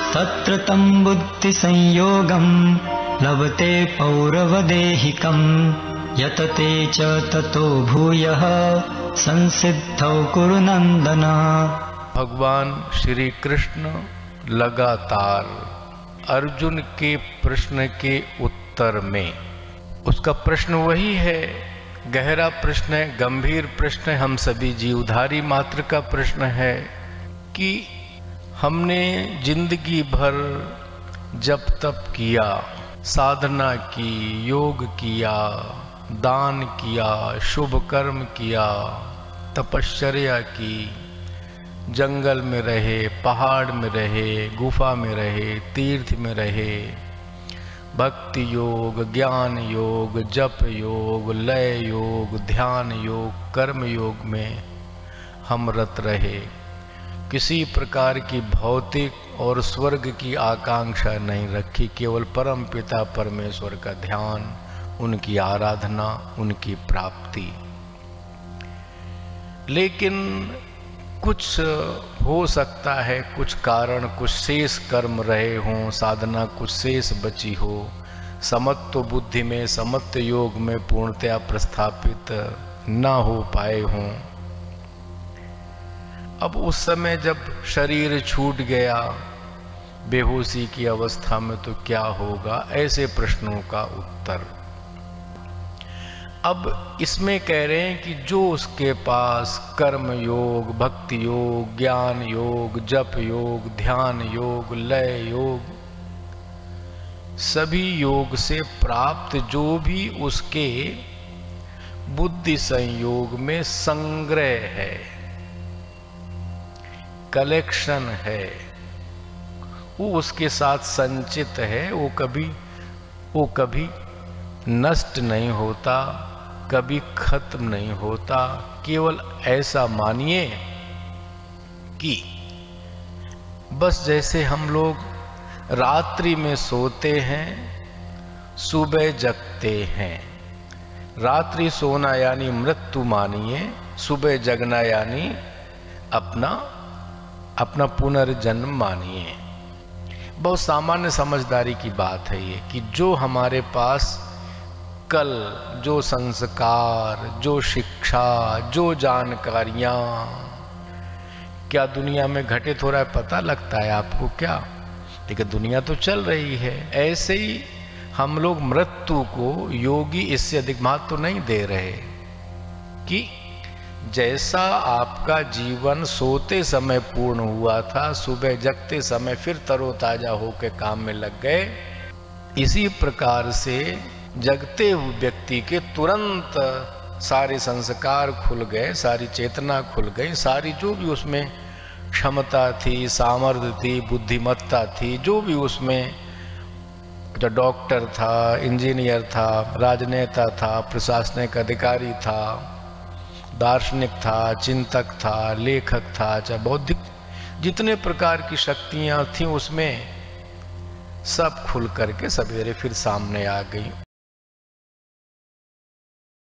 तत्र तं बुद्धिसंयोगं लभते पौरवदेहिकं यतते च ततो भूयः संसिद्धौ कुरु नंदन। भगवान श्री कृष्ण लगातार अर्जुन के प्रश्न के उत्तर में, उसका प्रश्न वही है, गहरा प्रश्न है, गंभीर प्रश्न है, हम सभी जीवधारी मात्र का प्रश्न है कि हमने जिंदगी भर जप तप किया, साधना की, योग किया, दान किया, शुभ कर्म किया, तपश्चर्या की, जंगल में रहे, पहाड़ में रहे, गुफा में रहे, तीर्थ में रहे, भक्ति योग, ज्ञान योग, जप योग, लय योग, ध्यान योग, कर्म योग में हम रत रहे। किसी प्रकार की भौतिक और स्वर्ग की आकांक्षा नहीं रखी, केवल परम पिता परमेश्वर का ध्यान, उनकी आराधना, उनकी प्राप्ति। लेकिन कुछ हो सकता है, कुछ कारण, कुछ शेष कर्म रहे हों, साधना कुछ शेष बची हो, समत्व बुद्धि में, समत्व योग में पूर्णतया प्रस्थापित न हो पाए हों। अब उस समय जब शरीर छूट गया बेहोशी की अवस्था में तो क्या होगा, ऐसे प्रश्नों का उत्तर अब इसमें कह रहे हैं कि जो उसके पास कर्म योग, भक्ति योग, ज्ञान योग, जप योग, ध्यान योग, लय योग, सभी योग से प्राप्त जो भी उसके बुद्धि संयोग में संग्रह है, कलेक्शन है, वो उसके साथ संचित है, वो कभी नष्ट नहीं होता, कभी खत्म नहीं होता। केवल ऐसा मानिए कि बस जैसे हम लोग रात्रि में सोते हैं, सुबह जगते हैं, रात्रि सोना यानी मृत्यु मानिए, सुबह जगना यानी अपना पुनर्जन्म मानिए। बहुत सामान्य समझदारी की बात है ये कि जो हमारे पास कल जो संस्कार, जो शिक्षा, जो जानकारियाँ क्या दुनिया में घटित हो रहा है पता लगता है आपको क्या? लेकिन दुनिया तो चल रही है। ऐसे ही हम लोग मृत्यु को, योगी इससे अधिक महत्व तो नहीं दे रहे कि जैसा आपका जीवन सोते समय पूर्ण हुआ था, सुबह जगते समय फिर तरोताजा होकर काम में लग गए, इसी प्रकार से जगते हुए व्यक्ति के तुरंत सारे संस्कार खुल गए, सारी चेतना खुल गई, सारी जो भी उसमें क्षमता थी, सामर्थ्य थी, बुद्धिमत्ता थी, जो भी उसमें, जो डॉक्टर था, इंजीनियर था, राजनेता था, प्रशासनिक अधिकारी था, दार्शनिक था, चिंतक था, लेखक था, चाहे बौद्धिक, जितने प्रकार की शक्तियाँ थीं उसमें सब खुल करके सवेरे फिर सामने आ गई।